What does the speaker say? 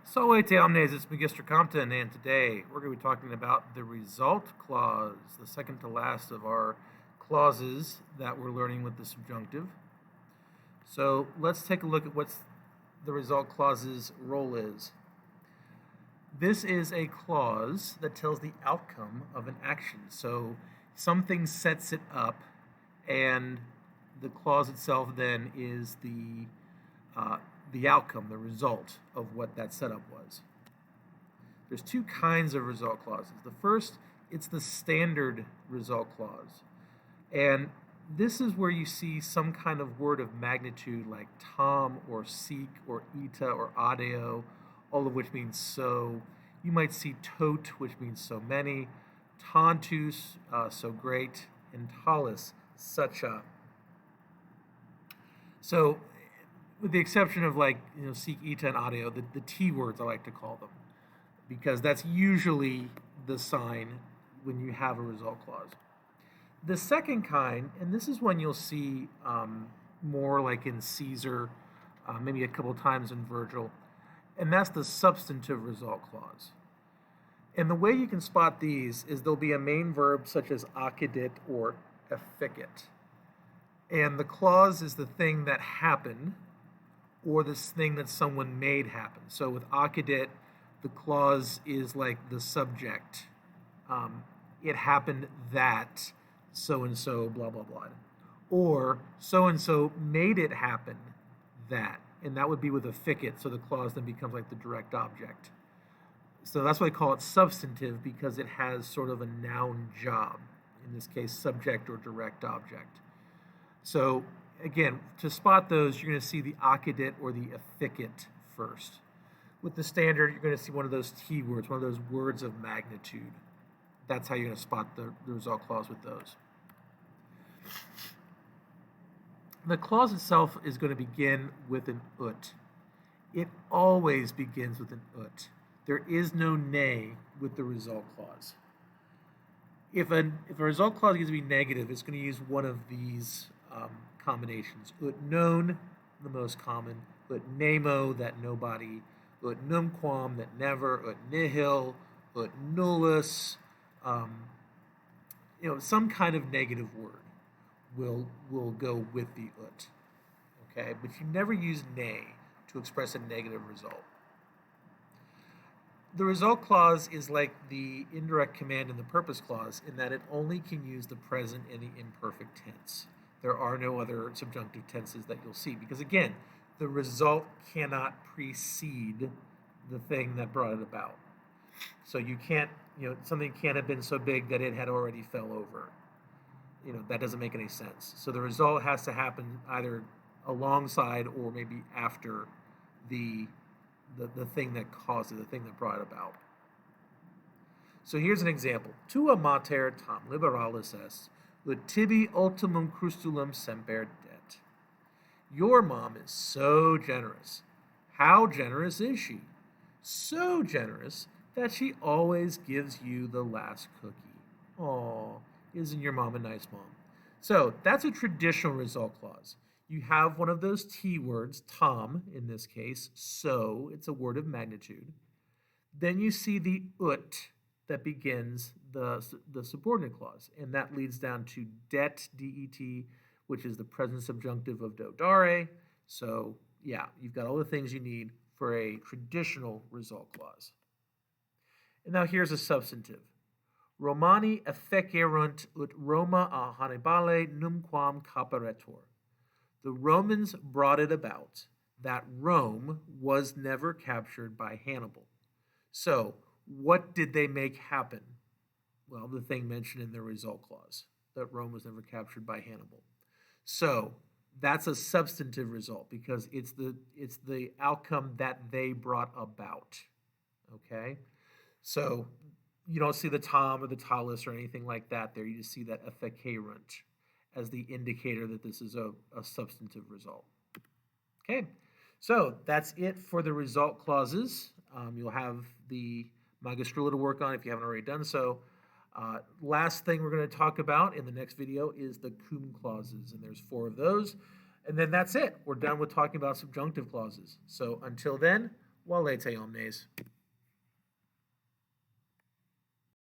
Salve omnes, it's Magister Compton, and today we're going to be talking about the result clause, the second to last of our clauses that we're learning with the subjunctive. So let's take a look at what the result clause's role is. This is a clause that tells the outcome of an action. So something sets it up, and the clause itself then is the outcome, the result of what that setup was. There's two kinds of result clauses. The first, it's the standard result clause. And this is where you see some kind of word of magnitude like tom or seek or ita or adeo, all of which means so. You might see tot, which means so many, tantus, so great, and talis, such a. So with the exception of seek, ita, and adeo, the T words I like to call them, because that's usually the sign when you have a result clause. The second kind, and this is one you'll see more like in Caesar, maybe a couple times in Virgil, and that's the substantive result clause. And the way you can spot these is there'll be a main verb such as accidit or efficit. And the clause is the thing that happened, or this thing that someone made happen. So with accidit, the clause is like the subject. It happened that so-and-so, blah, blah, blah. Or so-and-so made it happen that. And that would be with efficit, so the clause then becomes like the direct object. So that's why I call it substantive, because it has sort of a noun job. In this case, subject or direct object. So again, to spot those, you're going to see the accidit or the efficit first. With the standard, you're going to see one of those T words, one of those words of magnitude. That's how you're going to spot the result clause with those. The clause itself is going to begin with an ut. It always begins with an ut. There is no ne with the result clause. If a result clause is going to be negative, it's going to use one of these combinations. Ut non, the most common. Ut nemo, that nobody. Ut numquam, that never. Ut nihil. Ut nullus. Some kind of negative word will go with the ut. Okay, but you never use ne to express a negative result. The result clause is like the indirect command in the purpose clause in that it only can use the present and the imperfect tense. There are no other subjunctive tenses that you'll see because, again, the result cannot precede the thing that brought it about. So you can't, something can't have been so big that it had already fell over. That doesn't make any sense. So the result has to happen either alongside or maybe after the thing that caused it, the thing that brought it about. So here's an example. Tua mater tam liberalis est, ut tibi ultimum crustulum semper det. Your mom is so generous. How generous is she? So generous that she always gives you the last cookie. Aw, isn't your mom a nice mom? So that's a traditional result clause. You have one of those T words, tom in this case, so it's a word of magnitude. Then you see the ut that begins the subordinate clause, and that leads down to det, det, which is the present subjunctive of do, dare. So yeah, you've got all the things you need for a traditional result clause. And now here's a substantive. Romani effecerunt ut Roma a Hannibale numquam caparetur. The Romans brought it about that Rome was never captured by Hannibal. So, what did they make happen? Well, the thing mentioned in the result clause, that Rome was never captured by Hannibal. So, that's a substantive result because it's the outcome that they brought about. Okay? So, you don't see the tom or the talis or anything like that there. You just see that effecerunt as the indicator that this is a substantive result. Okay, so that's it for the result clauses. You'll have the Magistrula to work on if you haven't already done so. Last thing we're going to talk about in the next video is the cum clauses, and there's 4 of those. And then that's it. We're done with talking about subjunctive clauses. So until then, Valete omnes.